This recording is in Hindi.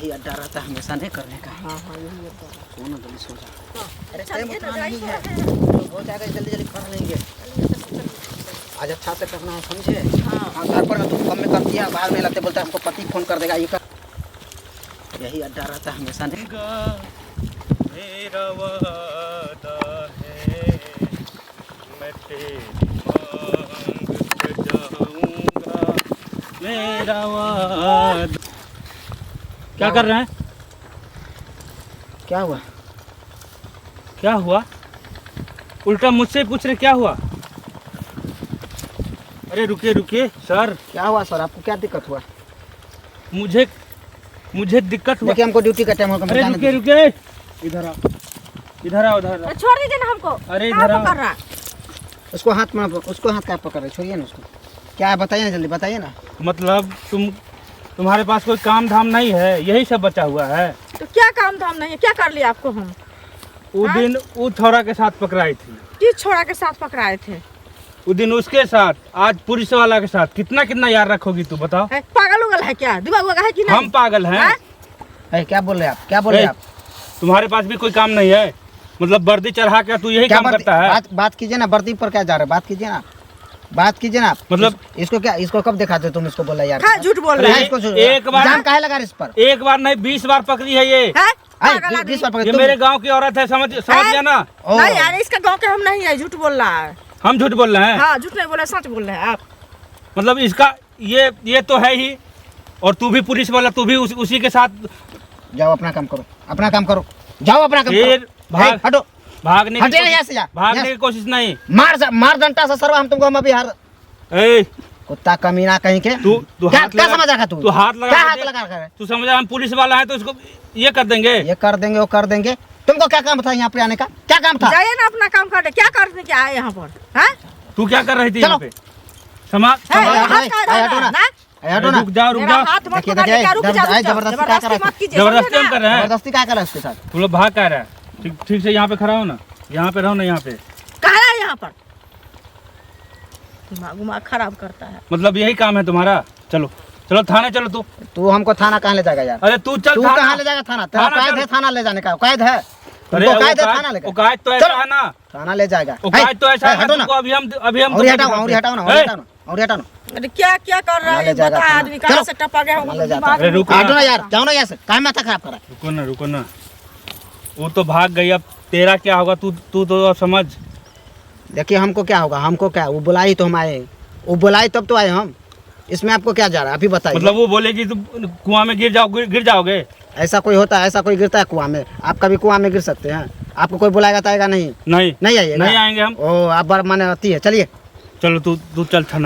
यही अड्डा रहता है हमेशा नहीं करने का। हाँ हाँ यही अड्डा है। सो ना जल्दी सो जा। अरे चलिए टाइम ना, उतना नहीं जाइए है, ना। जो हो जाएगा जल्दी जल्दी कर लेंगे। आज अच्छा से करना है समझे। हाँ। हाँ घर पर तुम कम में कर दिया, बाहर में लगते बोलता है हमको पति फोन कर देगा ये कर। यही अड्डा रहता है हमेशा नहीं। मेरा वादा है मैं तेरी मांग सजाऊंगा, मेरा वादा। क्या कर रहे हैं? क्या हुआ? क्या हुआ? उल्टा मुझसे पूछ रहे क्या हुआ? अरे रुकिए रुकिए सर, क्या हुआ सर, आपको क्या दिक्कत हुआ? मुझे दिक्कत हुआ। देखिए हमको ड्यूटी का टाइम होगा। अरे रुकिए रुकिए, इधर आओ, इधर आओ, इधर आओ। छोड़ दीजिए ना हमको। अरे कहाँ इधर आओ। पकड़ रहा है? उसको हाथ में, उसको हाथ क्या पकड़ रहे, छोड़िए ना उसको। क्या है बताइए ना, जल्दी बताइए ना। मतलब तुम्हारे पास कोई काम धाम नहीं है, यही सब बचा हुआ है? तो क्या काम धाम नहीं है, क्या कर लिया आपको हम? वो हाँ? दिन वो थोड़ा के साथ पकड़ाई थी, किस छोड़ा के साथ पकड़ाए थे? वो दिन उसके साथ, आज पुलिस वाला के साथ। कितना कितना यार रखोगी तू बताओ? पागल उगल है क्या, दिमाग उगा है कि नहीं? हम पागल हैं? हाँ? है क्या बोल रहे हैं आप, क्या बोल रहे हैं आप? तुम्हारे पास भी कोई काम नहीं है? मतलब वर्दी चढ़ा के तू यही क्या काम करता है? बात कीजिए ना, वर्दी पर क्या जा रहा है, बात कीजिए ना, बात कीजिए ना। मतलब इसको क्या, इसको कब दिखाते तुम, इसको बोला यार? हाँ, झूठ बोल अरे रहे हैं। इसको एक बार- जान काहे लगा इस पर? एक बार नहीं 20 बार पकड़ी है ये। हैं? पागल आदमी। 20 बार पकड़ ये तुम- मेरे गांव की औरत है, समझ गया ना? ओ, नहीं यार, इसका गांव के हम नहीं है, झूठ बोल रहा है। हम झूठ बोल रहे हैं? हाँ, झूठ नहीं बोल रहे, सच बोल रहे हैं आप। मतलब इसका ये तो है ही, और तू भी पुलिस वाला, तू भी उसी के साथ। जाओ अपना काम करो, अपना काम करो, जाओ अपना काम फिर करो। ए, हटो, भागने हटे ना यहाँ से, जा भागने यहाँ की कोशिश नहीं। मार डंटा से सर्वा हम तुमको, हम अभी हार। ए, कुत्ता कमीना कहीं के। तू क्या हाथ क्या लगा- समझ रखा तू? तू हाथ लगा क्या के हाथ देख। लगा रखा है? तू समझा हम पुलिस वाला है तो इसको ये कर देंगे। ये कर देंगे, वो कर देंगे। तुमको क्या काम था यहाँ पे आने का, क्या काम था? जाइए ना अपना काम करने, क्या करने के आए यहाँ पर? हैं? तू क्या कर रही थी चलो। यहाँ पे? समाज है, हटो, हाथ हटो, का हटो ना। ना? हटो ना, रुक जाओ रुक मेरा जाओ। हाथ मत देखिए, पकड़िए, देखिए, क्या रुक जा, रुक जा। जबरदस्ती क्या कर रहा जबरदस्ती है? मत कीजिए, जबरदस्ती समझे हम ना? कर रहे हैं। जबरदस्ती क्या कर रहा है उसके साथ? तुम लोग भाग क्या रहा है? ठीक से यहाँ पे खड़ा हो ना, यहाँ पे रहो ना, यहाँ पे। कहाँ है यहाँ पर? दिमाग उमाग खराब करता है। मतलब यही काम है तुम्हारा? चलो चलो थाने चलो। तू तू हमको थाना कहाँ ले जाएगा यार? अरे तू चल तू थाना। कहाँ ले जाएगा थाना? तेरा थाना कैद चल। है थाना ले जाने का, कैद है। अरे तुमको कैद है थाना लेकर। औकात तो ऐसा चलो। है ना, थाना ले जाएगा। औकात तो ऐसा है ना, हटो ना, तुमको अभी हम और हटाओ, और हटाओ ना, और ए, हटाओ ना, और हटाओ ना। अरे क्या क्या कर रहा थाना है ले जाएगा, बता, थाना। आदमी कहाँ चलो। से टपा गया थाना ले जाता। दिमाग अरे रुको हटो ना यार, जाओ ना यहाँ से, काहे माथा खराब कर रहा है? रुको ना। वो तो भाग गई, अब तेरा क्या होगा? तू तो अब समझ। देखिए हमको क्या होगा, हमको क्या, वो बुलाई तो हम आए, वो बुलाई तब तो आए हम। इसमें आपको क्या जा रहा है अभी बताइए? मतलब वो बोलेगी तुम कुआं में गिर जाओगे? ऐसा कोई होता है? ऐसा कोई गिरता है कुआं में? आप कभी कुआं में गिर सकते हैं? आपको कोई बुलाएगा तो आएगा नहीं? नहीं नहीं आइएगा? नहीं आएंगे हम। ओ आप बार माने आती है, चलिए। चलो तू चल थाना।